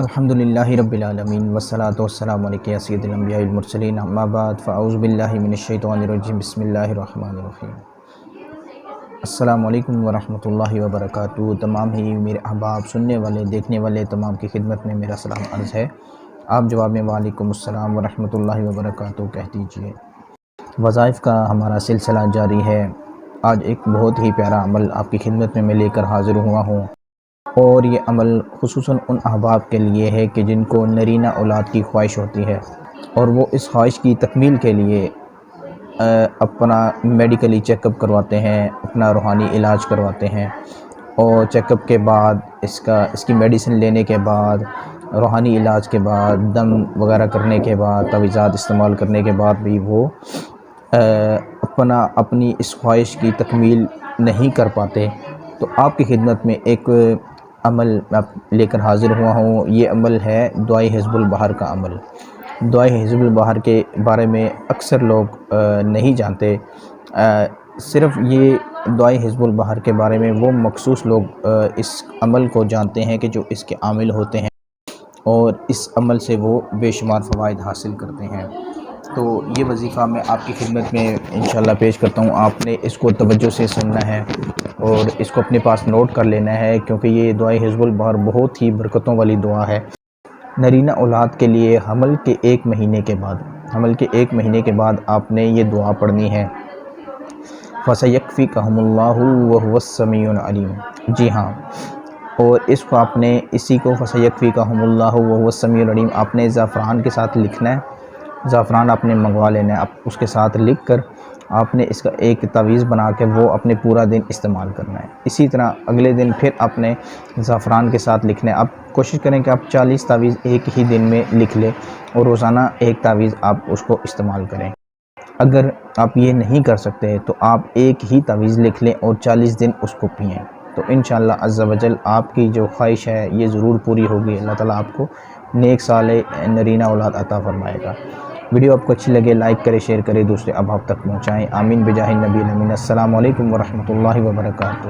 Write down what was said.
الحمدللہ رب العالمین والصلاة والسلام علیکم سید الانبیاء والمرسلین اما بعد فاعوذ باللہ من الشیطان الرجیم بسم اللہ الرحمن الرحیم۔ السلام علیکم ورحمۃ اللہ وبرکاتہ۔ تمام ہی میرے احباب سننے والے دیکھنے والے تمام کی خدمت میں میرا سلام عرض ہے۔ آپ جواب میں وعلیکم السلام ورحمۃ اللہ وبرکاتہ کہہ دیجئے۔ وظائف کا ہمارا سلسلہ جاری ہے۔ آج ایک بہت ہی پیارا عمل آپ کی خدمت میں لے کر حاضر ہوا ہوں، اور یہ عمل خصوصاً ان احباب کے لیے ہے کہ جن کو نرینہ اولاد کی خواہش ہوتی ہے، اور وہ اس خواہش کی تکمیل کے لیے اپنا میڈیکلی چیک اپ کرواتے ہیں، اپنا روحانی علاج کرواتے ہیں، اور چیک اپ کے بعد اس کی میڈیسن لینے کے بعد، روحانی علاج کے بعد، دم وغیرہ کرنے کے بعد، تعویذات استعمال کرنے کے بعد بھی وہ اپنی اس خواہش کی تکمیل نہیں کر پاتے۔ تو آپ کی خدمت میں ایک عمل لے کر حاضر ہوا ہوں۔ یہ عمل ہے دعائے حزب البحر کا عمل۔ دعائے حزب البحر کے بارے میں اکثر لوگ نہیں جانتے۔ صرف یہ دعائے حزب البحر کے بارے میں وہ مخصوص لوگ اس عمل کو جانتے ہیں کہ جو اس کے عامل ہوتے ہیں، اور اس عمل سے وہ بے شمار فوائد حاصل کرتے ہیں۔ تو یہ وظیفہ میں آپ کی خدمت میں انشاءاللہ پیش کرتا ہوں۔ آپ نے اس کو توجہ سے سننا ہے اور اس کو اپنے پاس نوٹ کر لینا ہے، کیونکہ یہ دعائے حزب البحر بہت ہی برکتوں والی دعا ہے۔ نرینہ اولاد کے لیے حمل کے ایک مہینے کے بعد آپ نے یہ دعا پڑھنی ہے۔ فَسَيَكْفِيكَهُمُ اللَّهُ وَهُوَ السَّمِيعُ الْعَلِيمُ۔ جی ہاں، اور اس کو آپ نے فَسَيَكْفِيكَهُمُ اللَّهُ وَهُوَ السَّمِيعُ الْعَلِيمُ آپ نے زعفران کے ساتھ لکھنا ہے۔ زعفران آپ نے منگوا لینا ہے، آپ اس کے ساتھ لکھ کر آپ نے اس کا ایک تعویذ بنا کے وہ اپنے پورا دن استعمال کرنا ہے۔ اسی طرح اگلے دن پھر آپ نے زعفران کے ساتھ لکھنا ہے۔ آپ کوشش کریں کہ آپ 40 تعویذ ایک ہی دن میں لکھ لیں، اور روزانہ ایک تعویذ آپ اس کو استعمال کریں۔ اگر آپ یہ نہیں کر سکتے تو آپ ایک ہی تعویذ لکھ لیں اور 40 دن اس کو پئیں، تو انشاءاللہ عز و جل آپ کی جو خواہش ہے یہ ضرور پوری ہوگی۔ اللہ تعالیٰ آپ کو نیک صالح نرینہ اولاد عطا فرمائے گا۔ ویڈیو آپ کو اچھی لگے لائک کریں، شیئر کریں، دوسرے احباب تک پہنچائیں۔ آمین بجاہ النبی الامین۔ السلام علیکم ورحمۃ اللہ وبرکاتہ۔